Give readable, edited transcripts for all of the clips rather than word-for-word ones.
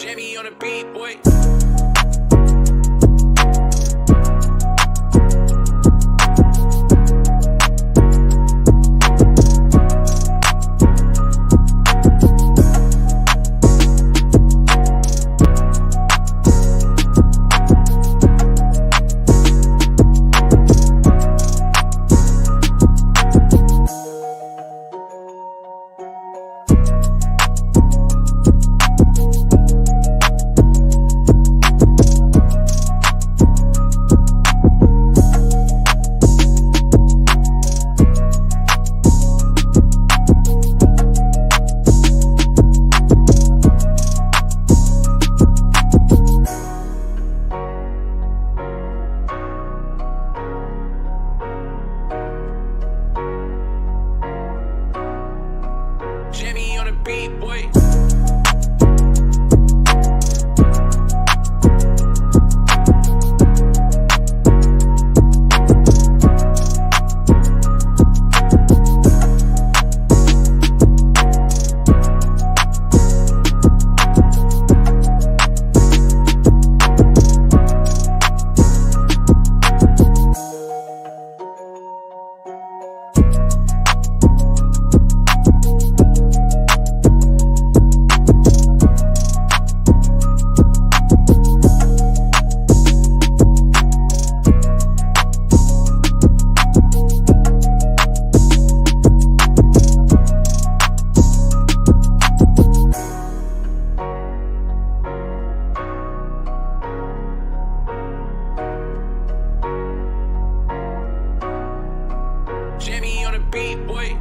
Jimmy on the beat, boy. Jimmy on the beat, boy. Jimmy on the beat, boy.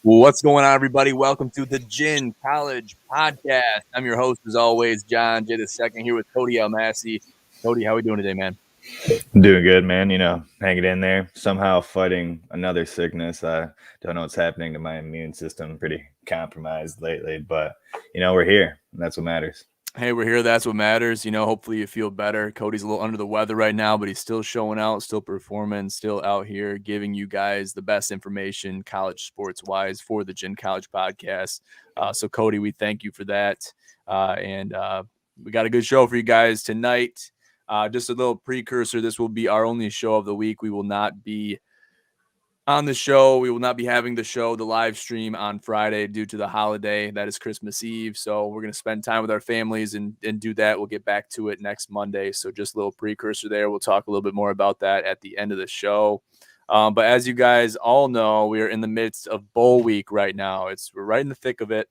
What's going on, everybody? Welcome to the GSN College Podcast. I'm your host, as always, John J. II, here with Cody Almasi. Cody, how are we doing today, man? I'm doing good, man. Hanging in there, somehow fighting another sickness. I don't know what's happening to my immune system. Pretty compromised lately, but, we're here, and that's what matters. Hey, we're here. That's what matters. Hopefully you feel better. Cody's a little under the weather right now, but he's still showing out, still performing, still out here giving you guys the best information college sports-wise for the GSN College Podcast. So, Cody, we thank you for that. And we got a good show for you guys tonight. Just a little precursor. This will be our only show of the week. We will not be on the show. We will not be having the live stream on Friday due to the holiday. That is Christmas Eve. So we're going to spend time with our families and do that. We'll get back to it next Monday. So just a little precursor there. We'll talk a little bit more about that at the end of the show. But as you guys all know, we are in the midst of bowl week right now. We're right in the thick of it.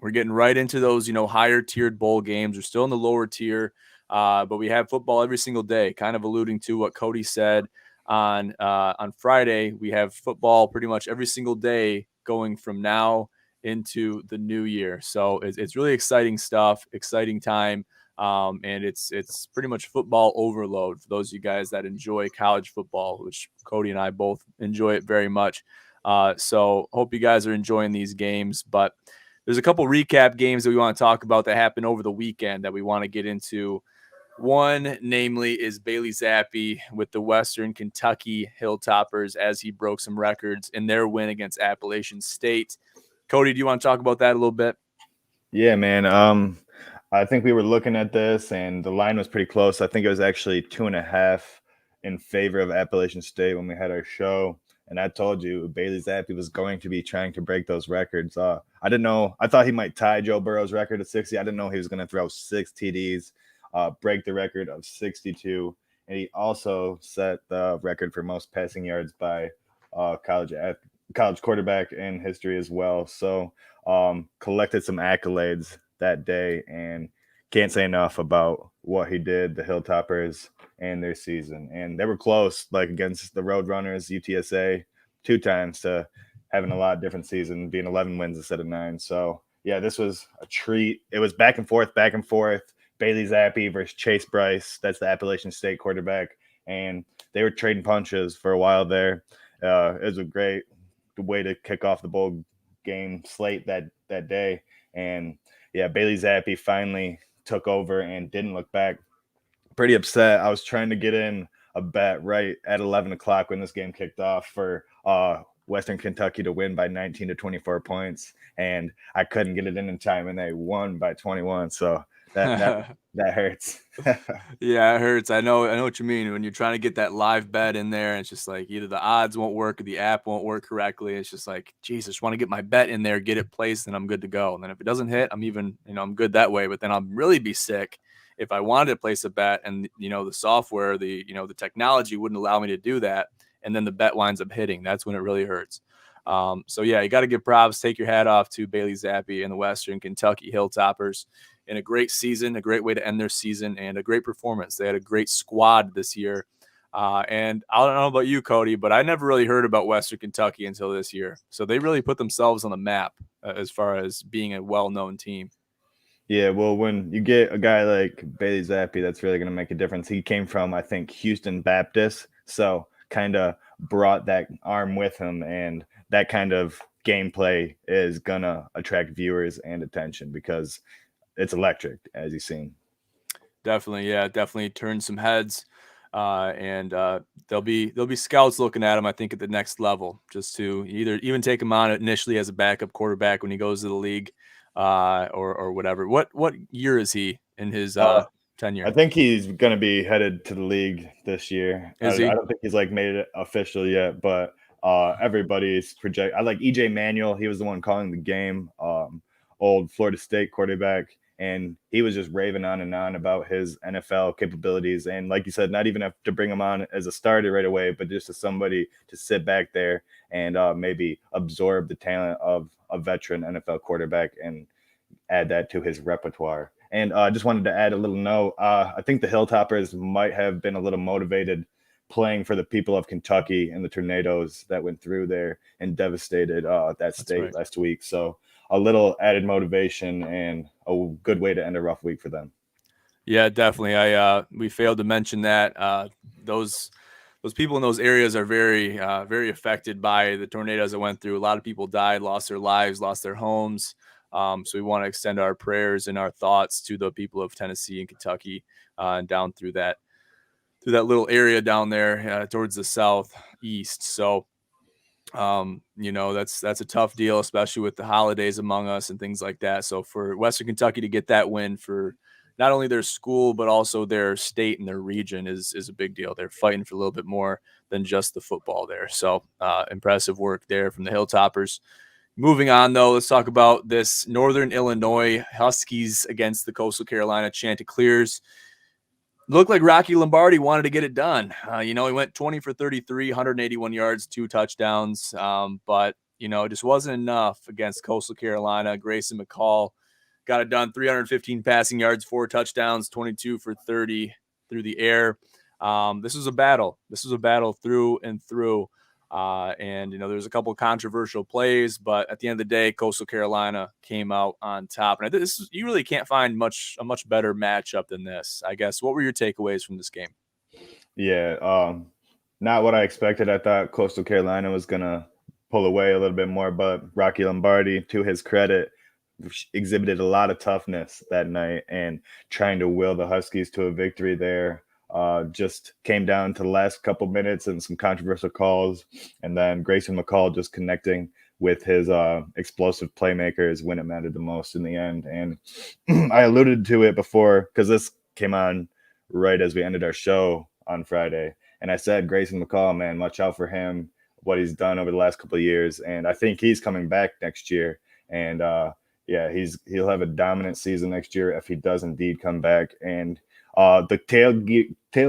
We're getting right into those, higher tiered bowl games. We're still in the lower tier, but we have football every single day, kind of alluding to what Cody said on Friday. We have football pretty much every single day going from now into the new year. So it's really exciting stuff, exciting time. And it's pretty much football overload for those of you guys that enjoy college football, which Cody and I both enjoy it very much. So hope you guys are enjoying these games, but there's a couple recap games that we want to talk about that happened over the weekend that we want to get into. One, namely, is Bailey Zappi with the Western Kentucky Hilltoppers as he broke some records in their win against Appalachian State. Cody, do you want to talk about that a little bit? Yeah, man. I think we were looking at this, and the line was pretty close. I think it was actually 2.5 in favor of Appalachian State when we had our show. And I told you Bailey Zappi was going to be trying to break those records. I didn't know. I thought he might tie Joe Burrow's record at 60. I didn't know he was going to throw 6 TDs, break the record of 62 and he also set the record for most passing yards by college quarterback in history as well. So collected some accolades that day, and can't say enough about what he did, the Hilltoppers, and their season. And they were close, like against the Roadrunners, UTSA, 2 times to having a lot different season, being 11 wins instead of 9. So yeah, this was a treat. It was back and forth, back and forth. Bailey Zappi versus Chase Bryce. That's the Appalachian State quarterback. And they were trading punches for a while there. It was a great way to kick off the bowl game slate that day. And yeah, Bailey Zappi finally took over and didn't look back. Pretty upset. I was trying to get in a bet right at 11 o'clock when this game kicked off for Western Kentucky to win by 19 to 24 points, and I couldn't get it in time, and they won by 21. So that hurts. Yeah, it hurts. I know what you mean. When you're trying to get that live bet in there, and it's just like either the odds won't work or the app won't work correctly. It's just like, geez, I just want to get my bet in there, get it placed, and I'm good to go. And then if it doesn't hit, I'm good that way. But then I'll really be sick if I wanted to place a bet and the software, the technology wouldn't allow me to do that, and then the bet winds up hitting. That's when it really hurts. So yeah, you got to give props. Take your hat off to Bailey Zappi and the Western Kentucky Hilltoppers in a great season, a great way to end their season, and a great performance. They had a great squad this year. And I don't know about you, Cody, but I never really heard about Western Kentucky until this year. So they really put themselves on the map as far as being a well-known team. Yeah, well, when you get a guy like Bailey Zappi, that's really going to make a difference. He came from, I think, Houston Baptist, so kind of brought that arm with him, and that kind of gameplay is going to attract viewers and attention because it's electric, as you've seen. Definitely, yeah, definitely turn some heads, and there'll be scouts looking at him, I think, at the next level, just to even take him on initially as a backup quarterback when he goes to the league, or whatever. What year is he in his tenure? I think he's going to be headed to the league this year. Is he? I don't think he's made it official yet, but everybody's project. I like EJ Manuel. He was the one calling the game. Old Florida State quarterback, and he was just raving on and on about his NFL capabilities. And like you said, not even have to bring him on as a starter right away, but just as somebody to sit back there and maybe absorb the talent of a veteran NFL quarterback and add that to his repertoire. And I just wanted to add a little note. I think the Hilltoppers might have been a little motivated playing for the people of Kentucky and the tornadoes that went through there and devastated that state last week. So a little added motivation and a good way to end a rough week for them. Yeah, definitely. We failed to mention that those people in those areas are very affected by the tornadoes that went through. A lot of people died, lost their lives, lost their homes. So we want to extend our prayers and our thoughts to the people of Tennessee and Kentucky, and down through that little area down there towards the southeast. So, that's a tough deal, especially with the holidays among us and things like that. So for Western Kentucky to get that win for not only their school, but also their state and their region is a big deal. They're fighting for a little bit more than just the football there. So impressive work there from the Hilltoppers. Moving on, though, let's talk about this Northern Illinois Huskies against the Coastal Carolina Chanticleers. Looked like Rocky Lombardi wanted to get it done. He went 20 for 33, 181 yards, 2 touchdowns. But, it just wasn't enough against Coastal Carolina. Grayson McCall got it done, 315 passing yards, 4 touchdowns, 22 for 30 through the air. This was a battle. This was a battle through and through. And there's a couple of controversial plays, but at the end of the day, Coastal Carolina came out on top. And you really can't find a much better matchup than this, I guess. What were your takeaways from this game? Yeah, not what I expected. I thought Coastal Carolina was gonna pull away a little bit more, but Rocky Lombardi, to his credit, exhibited a lot of toughness that night and trying to will the Huskies to a victory there. Just came down to the last couple minutes and some controversial calls, and then Grayson McCall just connecting with his explosive playmakers when it mattered the most in the end. And I alluded to it before because this came on right as we ended our show on Friday, and I said Grayson McCall, man, watch out for him, what he's done over the last couple of years, and I think he's coming back next year. And yeah, he'll have a dominant season next year if he does indeed come back. And The tail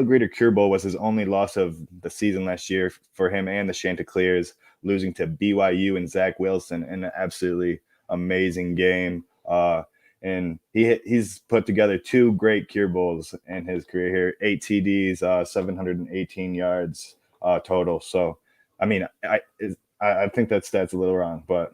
greeter Cure Bowl was his only loss of the season last year for him and the Chanticleers, losing to BYU and Zach Wilson in an absolutely amazing game. And he's put together 2 great Cure Bowls in his career here, 8 TDs, 718 yards total. So, I mean, I think that stat's a little wrong, but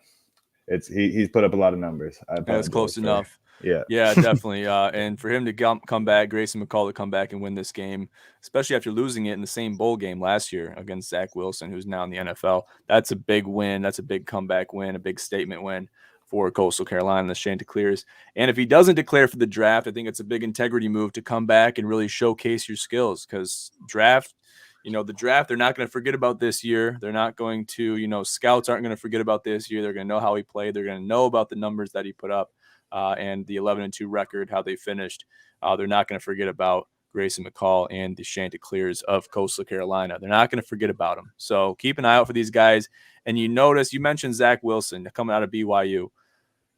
he's put up a lot of numbers. That's close enough. Yeah. Yeah, definitely. And for him to come back, Grayson McCall to come back and win this game, especially after losing it in the same bowl game last year against Zach Wilson, who's now in the NFL, that's a big win. That's a big comeback win, a big statement win for Coastal Carolina and the Chanticleers. And if he doesn't declare for the draft, I think it's a big integrity move to come back and really showcase your skills, because the draft, they're not going to forget about this year. They're not going to, scouts aren't going to forget about this year. They're going to know how he played. They're going to know about the numbers that he put up. And the 11-2 record, how they finished. They're not going to forget about Grayson McCall and the Chanticleers of Coastal Carolina. They're not going to forget about them. So keep an eye out for these guys. And you mentioned Zach Wilson coming out of BYU.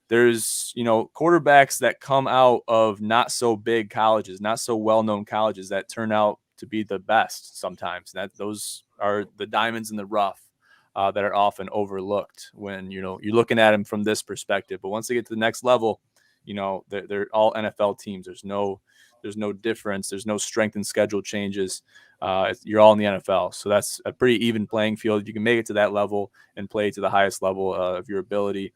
There's, quarterbacks that come out of not so big colleges, not so well-known colleges, that turn out to be the best sometimes. Those are the diamonds in the rough. That are often overlooked when you're looking at them from this perspective. But once they get to the next level, they're all NFL teams. There's no difference. There's no strength and schedule changes. You're all in the NFL, so that's a pretty even playing field. You can make it to that level and play to the highest level of your ability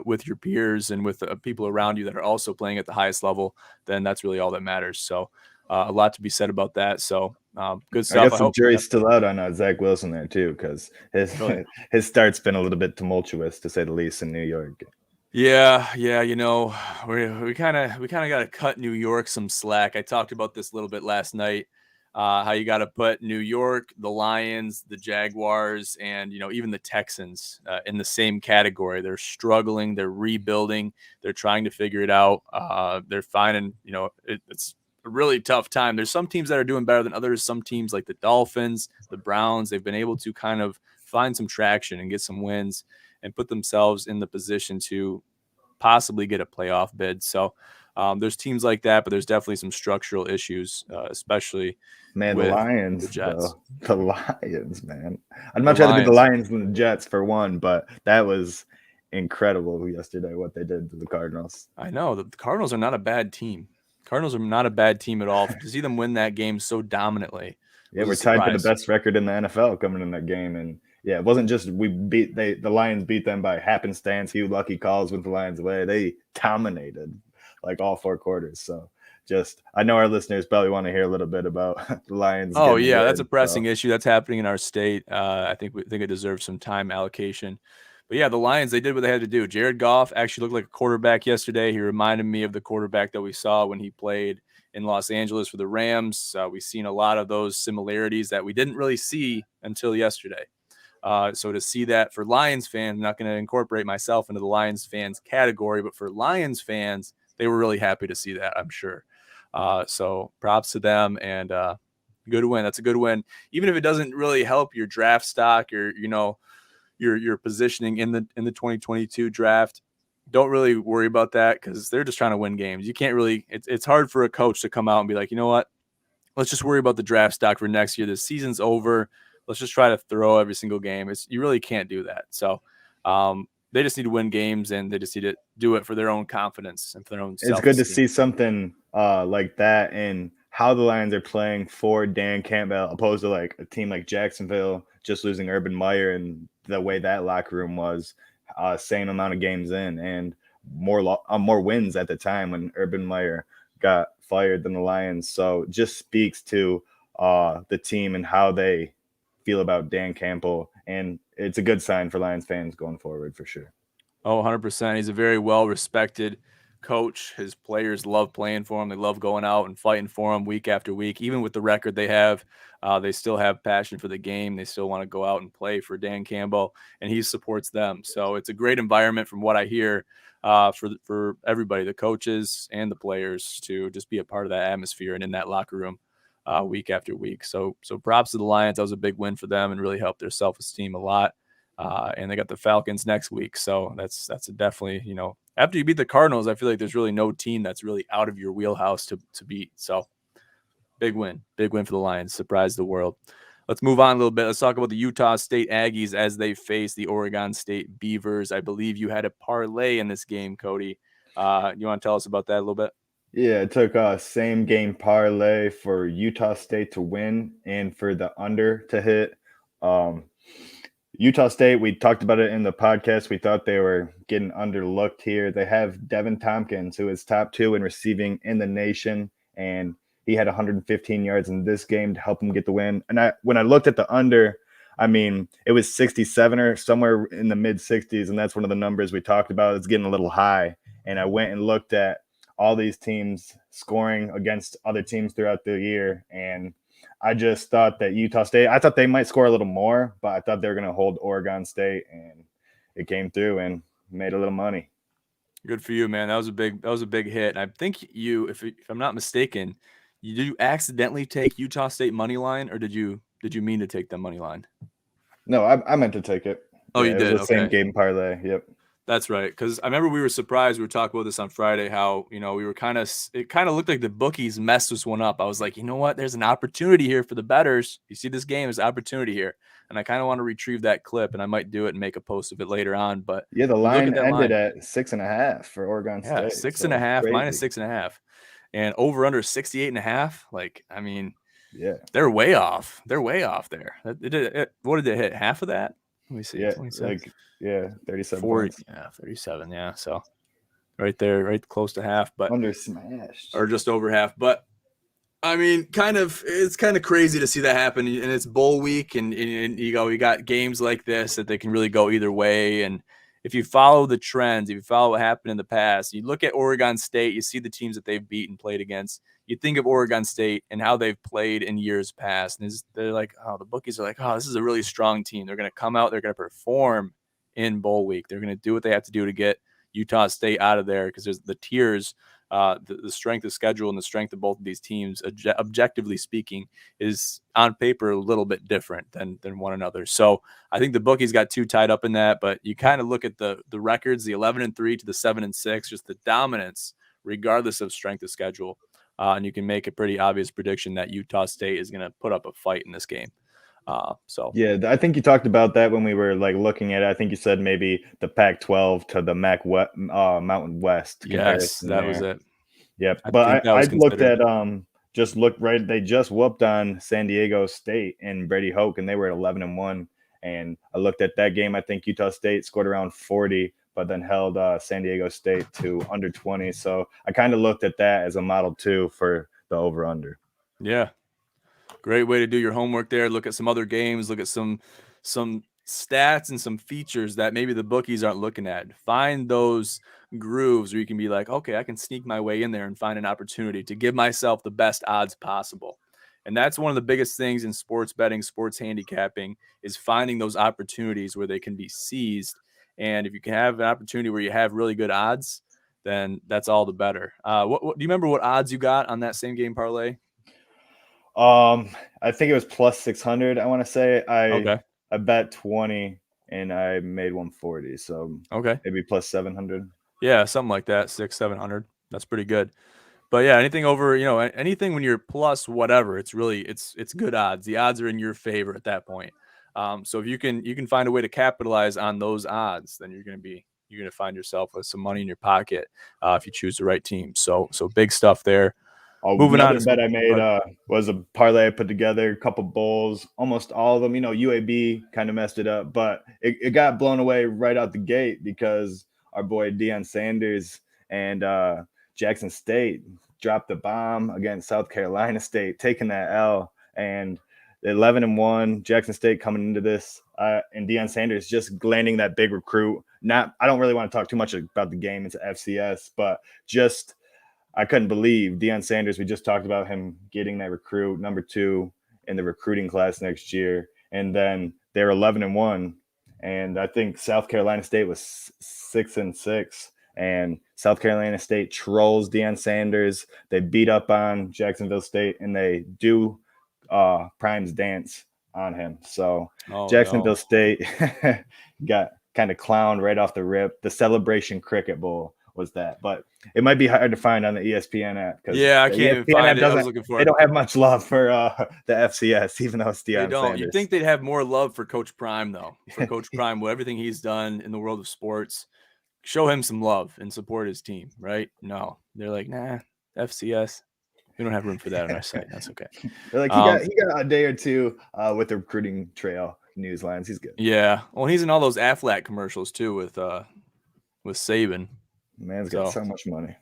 with your peers and with people around you that are also playing at the highest level. Then that's really all that matters. So a lot to be said about that. So good stuff. I guess the jury's still out on Zach Wilson there too, because his start's been a little bit tumultuous, to say the least, in New York. Yeah. We kind of got to cut New York some slack. I talked about this a little bit last night. How you got to put New York, the Lions, the Jaguars, and even the Texans in the same category. They're struggling. They're rebuilding. They're trying to figure it out. They're finding it's a really tough time. There's some teams that are doing better than others. Some teams like the Dolphins, the Browns, they've been able to kind of find some traction and get some wins and put themselves in the position to possibly get a playoff bid. So there's teams like that, but there's definitely some structural issues, especially with the Lions, the Jets. The Lions, man. I'd much rather be the Lions than the Jets for one, but that was incredible yesterday what they did to the Cardinals. I know the Cardinals are not a bad team. Cardinals are not a bad team at all. To see them win that game so dominantly. Yeah, we're tied for the best record in the NFL coming in that game. And yeah, it wasn't just the Lions beat them by happenstance, few lucky calls with the Lions away. They dominated like all 4 quarters. So I know our listeners probably want to hear a little bit about the Lions. Oh yeah, that's a pressing issue that's happening in our state. I think it deserves some time allocation. But yeah, the Lions, they did what they had to do. Jared Goff actually looked like a quarterback yesterday. He reminded me of the quarterback that we saw when he played in Los Angeles for the Rams. We've seen a lot of those similarities that we didn't really see until yesterday. So to see that for Lions fans, I'm not going to incorporate myself into the Lions fans category, but for Lions fans, they were really happy to see that, I'm sure. So props to them, and good win. That's a good win. Even if it doesn't really help your draft stock or, your positioning in the 2022 draft, don't really worry about that, because they're just trying to win games. You can't really, it's hard for a coach to come out and be like, you know what, let's just worry about the draft stock for next year. The season's over. Let's just try to throw every single game. You really can't do that. So they just need to win games, and they just need to do it for their own confidence and for their own self-esteem. It's good to see something like that in how the Lions are playing for Dan Campbell, opposed to like a team like Jacksonville just losing Urban Meyer and the way that locker room was, same amount of games in and more wins at the time when Urban Meyer got fired than the Lions. So just speaks to the team and how they feel about Dan Campbell, and it's a good sign for Lions fans going forward for sure. Oh, 100%. He's a very well-respected coach. His players love playing for him. They love going out and fighting for him week after week. Even with the record they have, they still have passion for the game. They still want to go out and play for Dan Campbell, and he supports them. So it's a great environment from what I hear for everybody, the coaches and the players, to just be a part of that atmosphere and in that locker room week after week. So props to the Lions. That was a big win for them and really helped their self-esteem a lot. And they got the Falcons next week. So that's definitely, after you beat the Cardinals, I feel like there's really no team that's really out of your wheelhouse to beat. So big win for the Lions. Surprised the world. Let's move on a little bit. Let's talk about the Utah State Aggies as they face the Oregon State Beavers. I believe you had a parlay in this game, Cody. You want to tell us about that a little bit? Yeah, it took a same game parlay for Utah State to win and for the under to hit. Utah State, we talked about it in the podcast. We thought they were getting underlooked here. They have Devin Tompkins, who is top 2 in receiving in the nation, and he had 115 yards in this game to help him get the win. And when I looked at the under, I mean, it was 67 or somewhere in the mid 60s, and that's one of the numbers we talked about. It's getting a little high. And I went and looked at all these teams scoring against other teams throughout the year, and I just thought that Utah State, I thought they might score a little more, but I thought they were going to hold Oregon State, and it came through and made a little money. Good for you, man. That was a big hit. And I think you, if I'm not mistaken, did you accidentally take Utah State money line, or did you mean to take them money line? No, I meant to take it. Oh, you did? It was the same game parlay. Yep. That's right. Because I remember we were surprised. We were talking about this on Friday, how, we were it kind of looked like the bookies messed this one up. I was like, you know what? There's an opportunity here for the bettors. You see this game, there's an opportunity here. And I kind of want to retrieve that clip, and I might do it and make a post of it later on. But yeah, the line ended at 6.5 for Oregon State. Yeah, 6.5 minus 6.5. And over under 68.5. Like, I mean, yeah, they're way off. They're way off there. What did it hit? Half of that? Let me see. Yeah, 37 points. Yeah, 37. Yeah, so right there, right close to half, but under smashed or just over half. But I mean, it's kind of crazy to see that happen. And it's bowl week, and you got games like this that they can really go either way. And if you follow the trends, if you follow what happened in the past, you look at Oregon State, you see the teams that they've beaten, played against. You think of Oregon State and how they've played in years past. And they're like, oh, the bookies are like, oh, this is a really strong team. They're going to come out, they're going to perform in bowl week. They're going to do what they have to do to get Utah State out of there, because there's the tiers. The strength of schedule and the strength of both of these teams, objectively speaking, is on paper a little bit different than one another. So I think the bookies got too tied up in that, but you kind of look at the records, the 11-3 to the 7-6, just the dominance, regardless of strength of schedule. And you can make a pretty obvious prediction that Utah State is going to put up a fight in this game. Yeah, I think you talked about that when we were looking at it. I think you said maybe the Pac-12 to the Mountain West. Yes, that was it. Yep. But I looked at they just whooped on San Diego State and Brady Hoke, and they were at 11-1. And I looked at that game. I think Utah State scored around 40, but then held San Diego State to under 20. So I kind of looked at that as a model too for the over/under. Yeah. Great way to do your homework there. Look at some other games, look at some stats and some features that maybe the bookies aren't looking at. Find those grooves where you can be like, okay, I can sneak my way in there and find an opportunity to give myself the best odds possible. And that's one of the biggest things in sports betting, sports handicapping, is finding those opportunities where they can be seized. And if you can have an opportunity where you have really good odds, then that's all the better. What do you remember what odds you got on that same game parlay? I think it was plus 600. I want to say I bet 20 and I made 140. So maybe plus 700. Yeah, something like that. 600-700. That's pretty good. But yeah, anything over, anything when you're plus whatever, it's good odds. The odds are in your favor at that point. So if you can find a way to capitalize on those odds, then you're going to find yourself with some money in your pocket if you choose the right team. So big stuff there. Moving on. Bet I made was a parlay I put together, a couple bowls, almost all of them. UAB kind of messed it up, but it got blown away right out the gate because our boy Deion Sanders and Jackson State dropped the bomb against South Carolina State, taking that L. And 11-1, Jackson State coming into this, and Deion Sanders just landing that big recruit. I don't really want to talk too much about the game. It's FCS, but just I couldn't believe Deion Sanders. We just talked about him getting that recruit, number 2 in the recruiting class next year. And then they're 11-1. And I think South Carolina State was 6-6. And South Carolina State trolls Deion Sanders. They beat up on Jacksonville State, and they do Prime's dance on him. So Jacksonville State got kind of clowned right off the rip. The Celebration Cricket Bowl was that. But it might be hard to find on the ESPN app because Yeah, I the can't even ESPN find app it. I was looking for they it. don't have much love for the FCS, even though it's They Deion don't. Sanders. You'd think they'd have more love for Coach Prime, though. For Coach Prime, with everything he's done in the world of sports, show him some love and support his team, right? No, they're like, nah, FCS. We don't have room for that on our site. That's okay. They're like, he got a day or two with the recruiting trail news lines. He's good. Yeah. Well, he's in all those Aflac commercials too with Saban. Man's got so much money.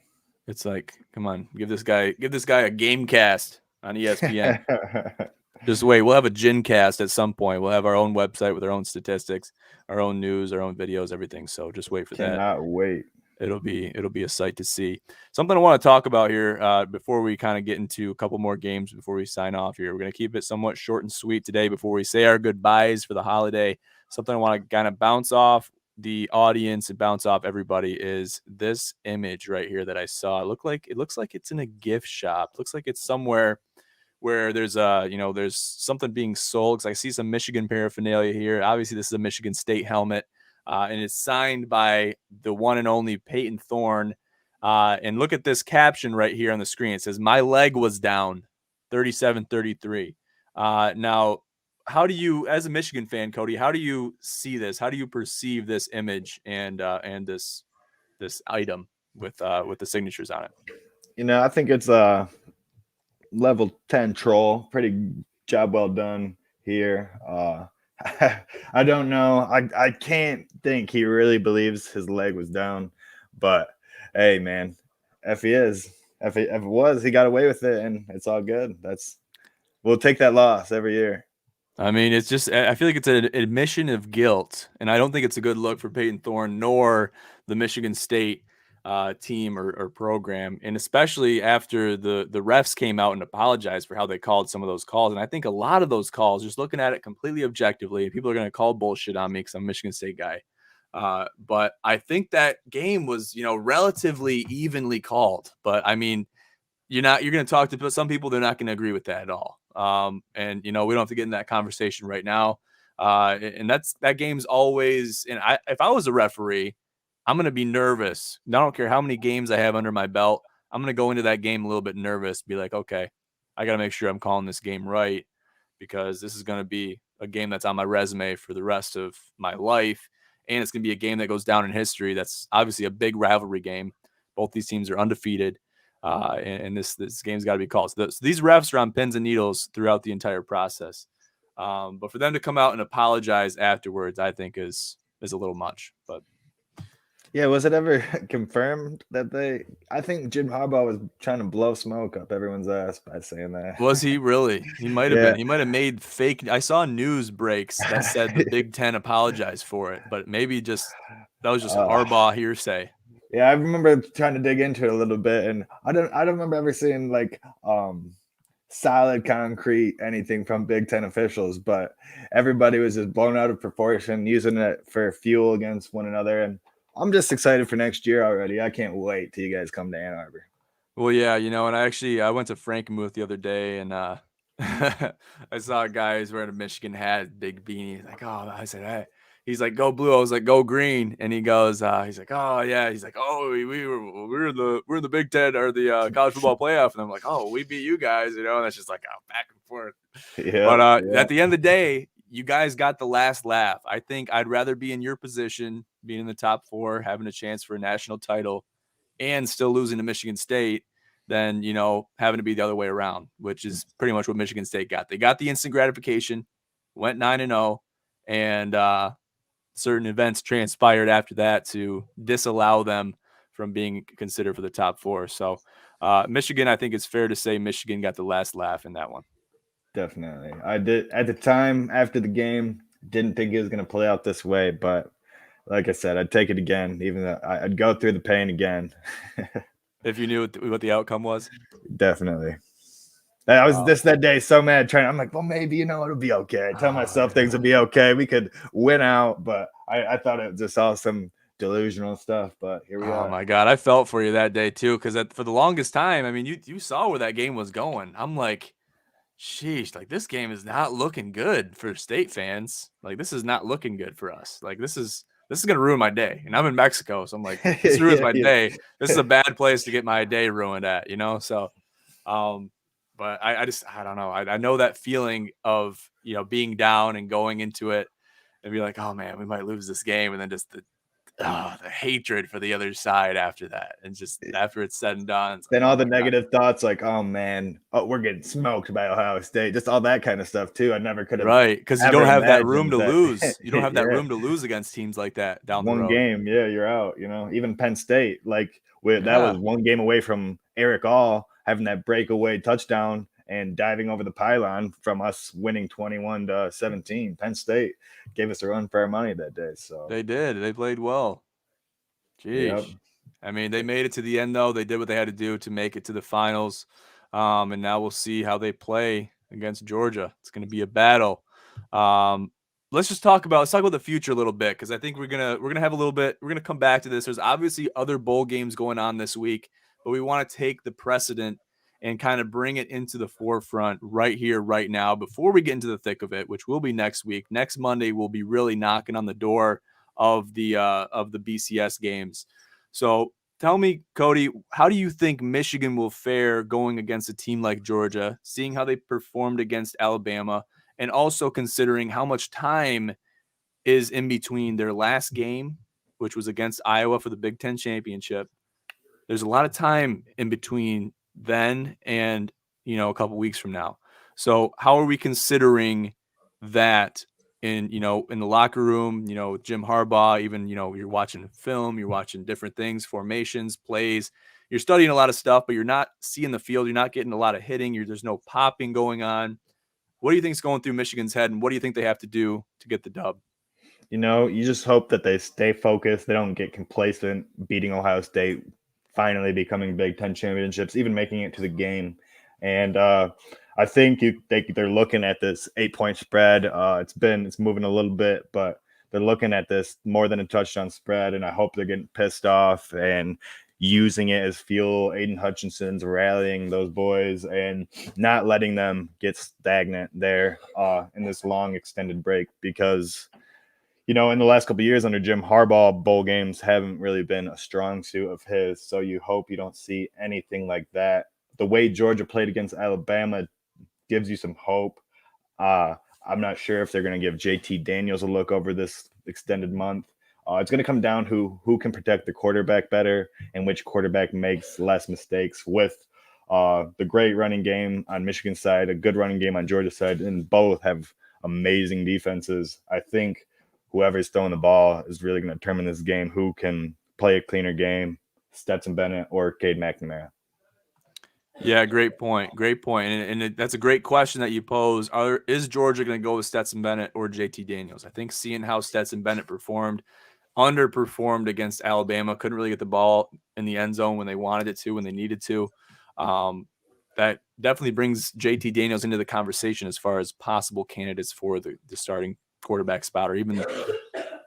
It's like, come on, give this guy a game cast on ESPN. Just wait. We'll have a Gin cast at some point. We'll have our own website with our own statistics, our own news, our own videos, everything. So just wait for that. Cannot wait. It'll be a sight to see. Something I want to talk about here before we kind of get into a couple more games before we sign off here. We're going to keep it somewhat short and sweet today before we say our goodbyes for the holiday. Something I want to kind of bounce off the audience and bounce off everybody is this image right here that I saw. It looks like it's in a gift shop. It looks like it's somewhere where there's there's something being sold. 'Cause I see some Michigan paraphernalia here. Obviously, this is a Michigan State helmet. And it's signed by the one and only Peyton Thorne. And look at this caption right here on the screen. It says, "My leg was down, 37-33." Now, how do you, as a Michigan fan, Cody, how do you see this? How do you perceive this image and this item with the signatures on it? I think it's level 10 troll. Pretty job well done here. I don't know. I can't think he really believes his leg was down. But hey, man, if it was, he got away with it, and it's all good. We'll take that loss every year. I mean, it's just, I feel like it's an admission of guilt, and I don't think it's a good look for Peyton Thorne nor the Michigan State team or program, and especially after the refs came out and apologized for how they called some of those calls. And I think a lot of those calls, just looking at it completely objectively, people are going to call bullshit on me because I'm a Michigan State guy. But I think that game was, relatively evenly called. But I mean, you're going to talk to some people, they're not going to agree with that at all. And we don't have to get in that conversation right now. And that game's always, and if I was a referee, I'm going to be nervous. I don't care how many games I have under my belt. I'm going to go into that game a little bit nervous, be like, okay, I got to make sure I'm calling this game right, because this is going to be a game that's on my resume for the rest of my life. And it's going to be a game that goes down in history. That's obviously a big rivalry game. Both these teams are undefeated. And this game's got to be called. So these refs are on pins and needles throughout the entire process. But for them to come out and apologize afterwards, I think is a little much. But yeah, was it ever confirmed that I think Jim Harbaugh was trying to blow smoke up everyone's ass by saying that. Was he really? He might have been. He might have made fake. I saw news breaks that said the Big Ten apologized for it, but maybe that was just Harbaugh hearsay. Yeah, I remember trying to dig into it a little bit, and I don't remember ever seeing like solid concrete anything from Big Ten officials, but everybody was just blown out of proportion, using it for fuel against one another. And I'm just excited for next year already. I can't wait till you guys come to Ann Arbor. Well, yeah, and I went to Frankenmuth the other day, and I saw a guy who's wearing a Michigan hat, big beanie. He's like, oh, I said, hey. He's like, go blue. I was like, go green. And he goes, he's like, oh yeah. He's like, oh, we're in the Big Ten or the college football playoff. And I'm like, oh, we beat you guys, and that's just like back and forth. Yeah, but at the end of the day, you guys got the last laugh. I think I'd rather be in your position, being in the top 4, having a chance for a national title, and still losing to Michigan State than, having to be the other way around, which is pretty much what Michigan State got. They got the instant gratification, went 9-0, and certain events transpired after that to disallow them from being considered for the top 4. So Michigan, I think it's fair to say Michigan got the last laugh in that one. Definitely. I did at the time after the game, didn't think it was going to play out this way, but like I said, I'd take it again, even though I'd go through the pain again. If you knew what the outcome was. Definitely. I was that day so mad I'm like, well, maybe, it'll be okay. I tell myself things will be okay. We could win out, but I thought it was just all some delusional stuff, but here we are. Oh my God. I felt for you that day too. Cause for the longest time, I mean, you saw where that game was going. I'm like, sheesh, like this game is not looking good for State fans. Like this is not looking good for us. Like this is this is going to ruin my day. And I'm in Mexico. So I'm like, this ruins my day. This is a bad place to get my day ruined at, So, but I don't know. I know that feeling of, being down and going into it and be like, oh man, we might lose this game. And then just the hatred for the other side after that. And just after it's said and done. Then all the God. negative thoughts like, oh man, we're getting smoked by Ohio State. Just all that kind of stuff too. I never could have. Right. Because you don't have that room to that. lose. You don't have that room to lose against teams like that down the road. One game. Yeah, you're out. Even Penn State, that was one game away from Eric All having that breakaway touchdown and diving over the pylon from us winning 21-17. Penn State gave us a run for our money that day. So they did. They played well. Jeez. Yep. I mean, they made it to the end, though. They did what they had to do to make it to the finals. And now we'll see how they play against Georgia. It's going to be a battle. Let's talk about the future a little bit, because I think we're gonna have a little bit. We're gonna come back to this. There's obviously other bowl games going on this week, but we want to take the precedent and kind of bring it into the forefront right here, right now, before we get into the thick of it, which will be next week. Next Monday, we'll be really knocking on the door of the BCS games. So tell me, Cody, how do you think Michigan will fare going against a team like Georgia, seeing how they performed against Alabama, and also considering how much time is in between their last game, which was against Iowa for the Big Ten championship? There's a lot of time in between then and, a couple weeks from now. So how are we considering that in the locker room, Jim Harbaugh, even, you're watching film, you're watching different things, formations, plays, you're studying a lot of stuff, but you're not seeing the field. You're not getting a lot of hitting. There's no popping going on. What do you think is going through Michigan's head, and what do you think they have to do to get the dub? You just hope that they stay focused. They don't get complacent, beating Ohio State, finally becoming Big Ten championships, even making it to the game. And I think they're looking at this 8-point spread. It's moving a little bit, but they're looking at this more than a touchdown spread. And I hope they're getting pissed off and using it as fuel. Aiden Hutchinson's rallying those boys and not letting them get stagnant there in this long extended break, because in the last couple of years under Jim Harbaugh, bowl games haven't really been a strong suit of his. So you hope you don't see anything like that. The way Georgia played against Alabama gives you some hope. I'm not sure if they're going to give JT Daniels a look over this extended month. It's going to come down who can protect the quarterback better and which quarterback makes less mistakes, with the great running game on Michigan's side, a good running game on Georgia's side, and both have amazing defenses. I think whoever's throwing the ball is really going to determine this game, who can play a cleaner game, Stetson Bennett or Cade McNamara. Yeah, great point. Great point. And that's a great question that you pose. Is Georgia going to go with Stetson Bennett or JT Daniels? I think seeing how Stetson Bennett underperformed against Alabama, couldn't really get the ball in the end zone when they wanted it to, when they needed to. That definitely brings JT Daniels into the conversation as far as possible candidates for the starting quarterback spot, or even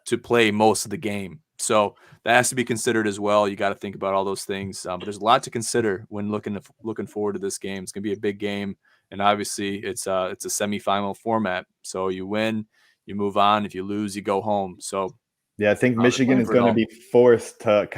to play most of the game. So that has to be considered as well. You got to think about all those things. But there's a lot to consider when looking forward to this game. It's going to be a big game, and obviously it's a semifinal format. So you win, you move on. If you lose, you go home. So yeah, I think Michigan is going to be forced to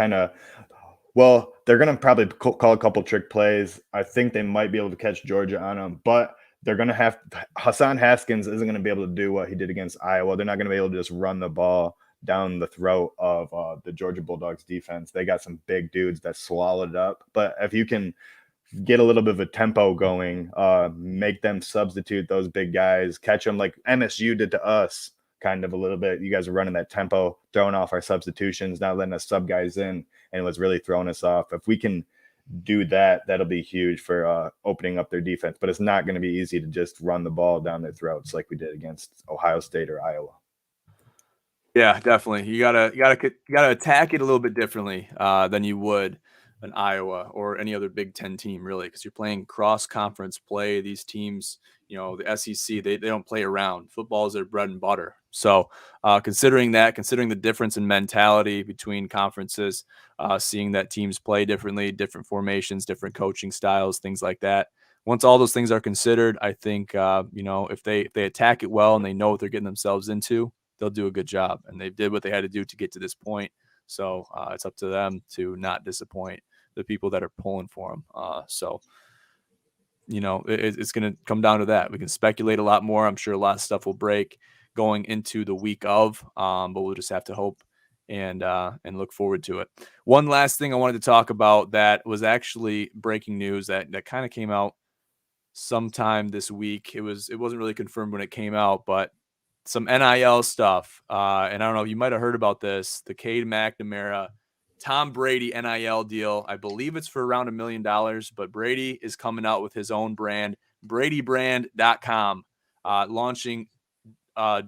they're going to probably call a couple trick plays. I think they might be able to catch Georgia on them, but they're going to have Hassan Haskins isn't going to be able to do what he did against Iowa. They're not going to be able to just run the ball down the throat of the Georgia Bulldogs defense. They got some big dudes that swallowed it up. But if you can get a little bit of a tempo going, make them substitute those big guys, catch them like MSU did to us kind of a little bit. You guys are running that tempo, throwing off our substitutions, not letting us sub guys in, and it was really throwing us off. If we can do that, that'll be huge for opening up their defense. But it's not going to be easy to just run the ball down their throats like we did against Ohio State or Iowa. Yeah, definitely. You gotta attack it a little bit differently than you would an Iowa or any other Big Ten team, really, because you're playing cross-conference play. These teams, the SEC, they don't play around. Football is their bread and butter. So considering the difference in mentality between conferences, seeing that teams play differently, different formations, different coaching styles, things like that. Once all those things are considered, I think, if they attack it well and they know what they're getting themselves into, they'll do a good job. And they did what they had to do to get to this point. So it's up to them to not disappoint the people that are pulling for them. So it's going to come down to that. We can speculate a lot more. I'm sure a lot of stuff will break going into the week of, but we'll just have to hope and look forward to it. One last thing I wanted to talk about that was actually breaking news that kind of came out sometime this week. It wasn't really confirmed when it came out, but some NIL stuff. And I don't know, you might have heard about this, the Cade McNamara Tom Brady NIL deal. I believe it's for around $1 million, but Brady is coming out with his own brand, bradybrand.com, launching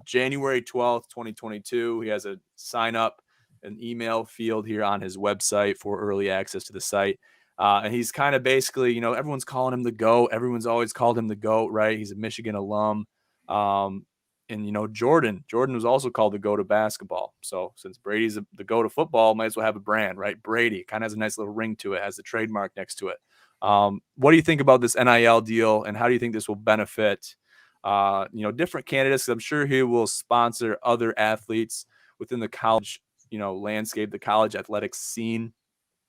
January 12th, 2022. He has a sign up, an email field here on his website for early access to the site. And he's kind of basically, everyone's calling him the GOAT. Everyone's always called him the GOAT, right? He's a Michigan alum. And Jordan was also called the GOAT of basketball. So since Brady's the GOAT of football, might as well have a brand, right? Brady kind of has a nice little ring to it, has the trademark next to it. What do you think about this NIL deal, and how do you think this will benefit different candidates? I'm sure he will sponsor other athletes within the college, landscape, the college athletics scene.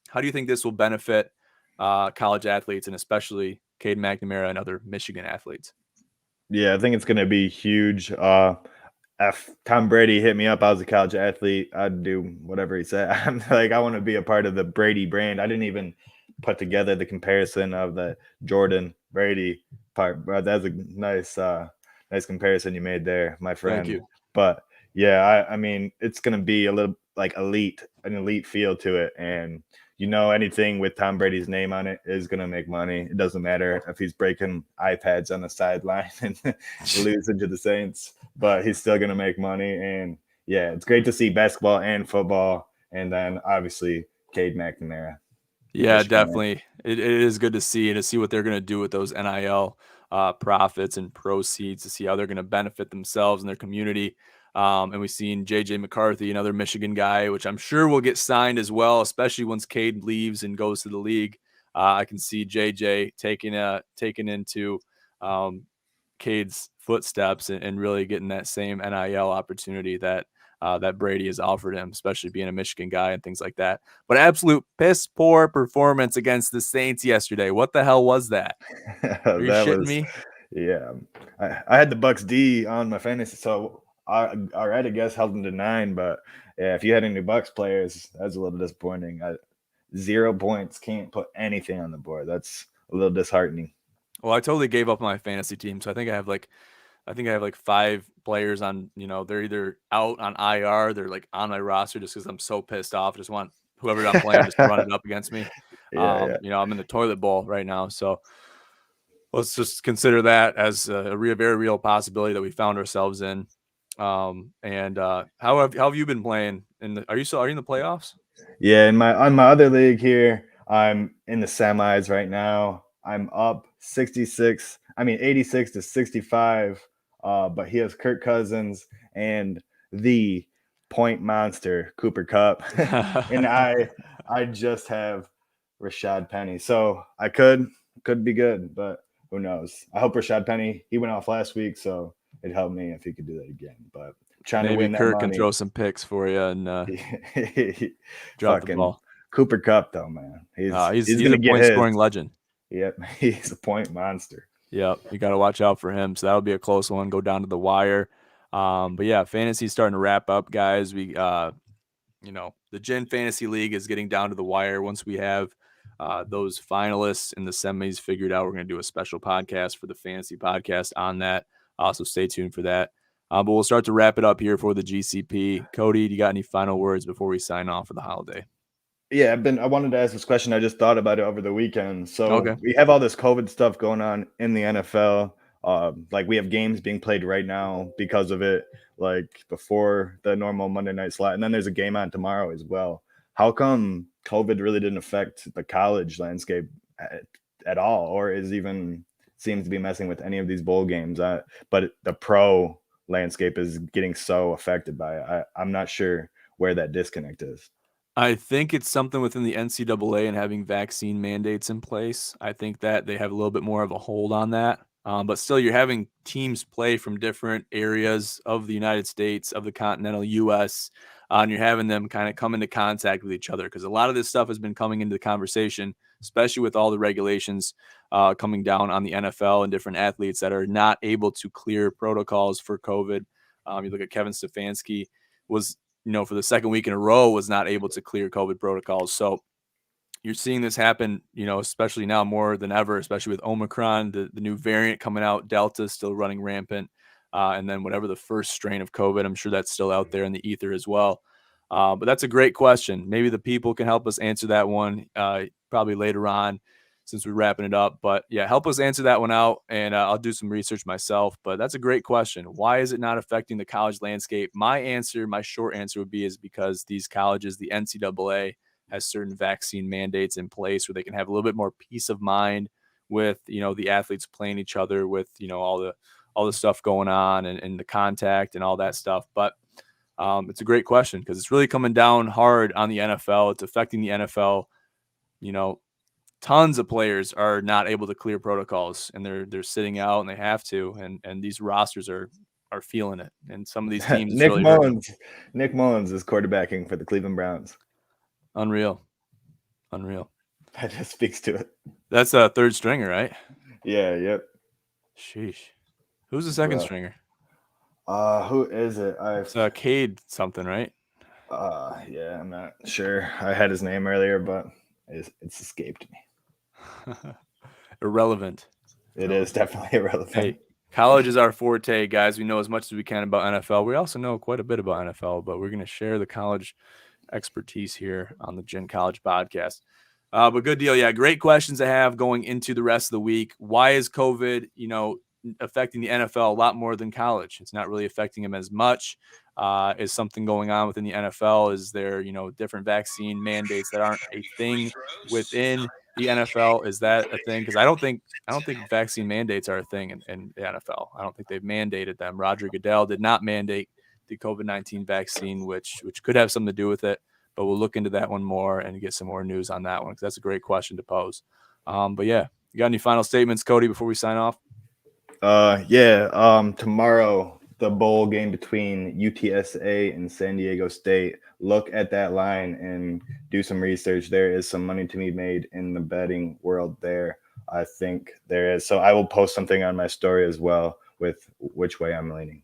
How do you think this will benefit college athletes, and especially Cade McNamara and other Michigan athletes? Yeah, I think it's going to be huge. If Tom Brady hit me up, I was a college athlete, I'd do whatever he said. I'm like, I want to be a part of the Brady brand. I didn't even put together the comparison of the Jordan Brady part, but that's a nice comparison you made there, my friend. Thank you. But yeah, I mean, it's going to be a little like an elite feel to it. And anything with Tom Brady's name on it is going to make money. It doesn't matter if he's breaking iPads on the sideline and losing to the Saints, but he's still going to make money. And yeah, it's great to see basketball and football. And then obviously Cade McNamara. Yeah, definitely. It is good to see, and to see what they're going to do with those NIL profits and proceeds, to see how they're going to benefit themselves and their community. And we've seen JJ McCarthy, another Michigan guy, which I'm sure will get signed as well, especially once Cade leaves and goes to the league. I can see JJ taking into Cade's footsteps and really getting that same NIL opportunity that Brady has offered him, especially being a Michigan guy and things like that. But absolute piss poor performance against the Saints yesterday. What the hell was that? Are you shitting me? Yeah, I had the Bucks D on my fantasy, so I guess held them to 9. But yeah, if you had any Bucks players, that's a little disappointing. 0 points, can't put anything on the board. That's a little disheartening. Well, I totally gave up my fantasy team, so I think I have like 5 players on, they're either out on IR, they're like on my roster just because I'm so pissed off. Just want whoever I'm playing just to run it up against me. Yeah. I'm in the toilet bowl right now. So let's just consider that as a very real possibility that we found ourselves in. How have you been playing? Are you in the playoffs? Yeah, on my other league here, I'm in the semis right now. I'm up 86 to 65. But he has Kirk Cousins and the point monster Cooper Kupp, and I just have Rashad Penny. So I could be good, but who knows? I hope Rashad Penny, he went off last week, so it'd help me if he could do that again. But trying Maybe to win that Kirk money. can throw some picks for you and drop the ball. Cooper Kupp, though, man, he's a point scoring legend. Yep, he's a point monster. Yep, you got to watch out for him. So that'll be a close one. Go down to the wire. But yeah, fantasy's starting to wrap up, guys. We, the Gen Fantasy League is getting down to the wire. Once we have those finalists in the semis figured out, we're going to do a special podcast for the fantasy podcast on that. So stay tuned for that. But we'll start to wrap it up here for the GCP. Cody, do you got any final words before we sign off for the holiday? Yeah, I wanted to ask this question. I just thought about it over the weekend. So Okay. We have all this COVID stuff going on in the NFL. Like we have games being played right now because of it, like before the normal Monday night slot. And then there's a game on tomorrow as well. How come COVID really didn't affect the college landscape at all, or seems to be messing with any of these bowl games? But the pro landscape is getting so affected by it. I'm not sure where that disconnect is. I think it's something within the NCAA and having vaccine mandates in place. I think that they have a little bit more of a hold on that. But still, you're having teams play from different areas of the United States, of the continental U.S., and you're having them kind of come into contact with each other, because a lot of this stuff has been coming into the conversation, especially with all the regulations coming down on the NFL and different athletes that are not able to clear protocols for COVID. You look at Kevin Stefanski was, for the second week in a row, was not able to clear COVID protocols. So you're seeing this happen, especially now more than ever, especially with Omicron, the new variant coming out, Delta still running rampant. And then whatever the first strain of COVID, I'm sure that's still out there in the ether as well. But that's a great question. Maybe the people can help us answer that one probably later on, since we're wrapping it up. But yeah, help us answer that one out, and I'll do some research myself. But that's a great question. Why is it not affecting the college landscape? My short answer would be is because these colleges, the NCAA, has certain vaccine mandates in place where they can have a little bit more peace of mind with, the athletes playing each other, with, all the stuff going on and the contact and all that stuff. But it's a great question, because it's really coming down hard on the NFL. It's affecting the NFL. Tons of players are not able to clear protocols, and they're sitting out, and they have to, and these rosters are feeling it. And some of these teams, Nick really Mullins is quarterbacking for the Cleveland Browns. Unreal. That just speaks to it. That's a third stringer, right? Yeah. Yep. Sheesh. Who's the second stringer? Who is it? It's Cade something, right? Yeah, I'm not sure. I had his name earlier, but it's escaped me. Irrelevant. It is definitely irrelevant. Hey, college is our forte, guys. We know as much as we can about NFL. We also know quite a bit about NFL, but we're going to share the college expertise here on the Gen College podcast. But good deal. Yeah, great questions to have going into the rest of the week. Why is COVID, affecting the NFL a lot more than college? It's not really affecting them as much. Is something going on within the NFL? Is there, different vaccine mandates that aren't a thing within the NFL? Is that a thing? Because I don't think vaccine mandates are a thing in the NFL. I don't think they've mandated them. Roger Goodell did not mandate the COVID-19 vaccine, which could have something to do with it. But we'll look into that one more and get some more news on that one, because that's a great question to pose. But yeah, you got any final statements, Cody, before we sign off? Tomorrow, the bowl game between UTSA and San Diego State. Look at that line and do some research. There is some money to be made in the betting world there. I think there is. So I will post something on my story as well with which way I'm leaning.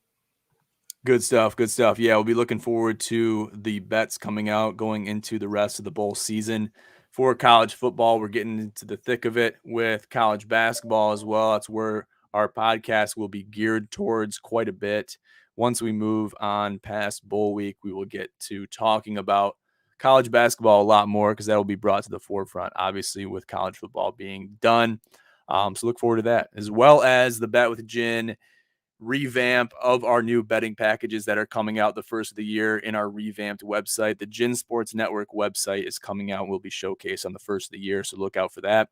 Good stuff. Yeah, we'll be looking forward to the bets coming out going into the rest of the bowl season. For college football, we're getting into the thick of it with college basketball as well. That's where our podcast will be geared towards quite a bit. Once we move on past bowl week, we will get to talking about college basketball a lot more, because that will be brought to the forefront, obviously, with college football being done. So look forward to that, as well as the Bet with Gin revamp of our new betting packages that are coming out the first of the year in our revamped website. The Gin Sports Network website is coming out and will be showcased on the first of the year, so look out for that.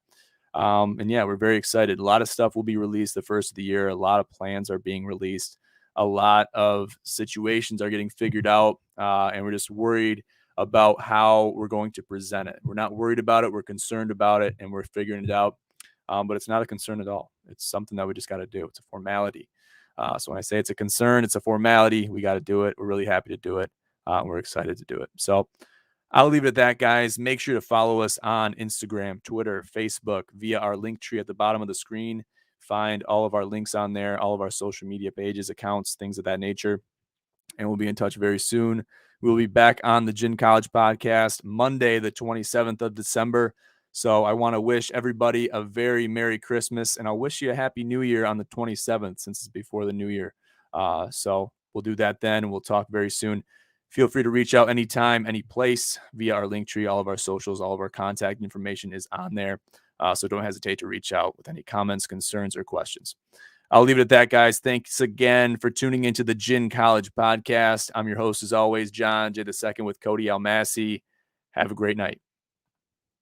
And yeah, we're very excited. A lot of stuff will be released the first of the year. A lot of plans are being released. A lot of situations are getting figured out, and we're just worried about how we're going to present it. We're not worried about it. We're concerned about it, and we're figuring it out. But it's not a concern at all. It's something that we just got to do. It's a formality. So when I say it's a concern, it's a formality. We got to do it. We're really happy to do it. We're excited to do it. So I'll leave it at that, guys. Make sure to follow us on Instagram, Twitter, Facebook via our link tree at the bottom of the screen. Find all of our links on there, all of our social media pages, accounts, things of that nature. And we'll be in touch very soon. We'll be back on the Gin College podcast Monday, the 27th of December. So I want to wish everybody a very Merry Christmas, and I'll wish you a Happy New Year on the 27th, since it's before the New Year. So we'll do that then, and we'll talk very soon. Feel free to reach out anytime, any place via our link tree. All of our socials, all of our contact information is on there. So don't hesitate to reach out with any comments, concerns, or questions. I'll leave it at that, guys. Thanks again for tuning into the Gin College podcast. I'm your host, as always, John J. II with Cody Almasi. Have a great night.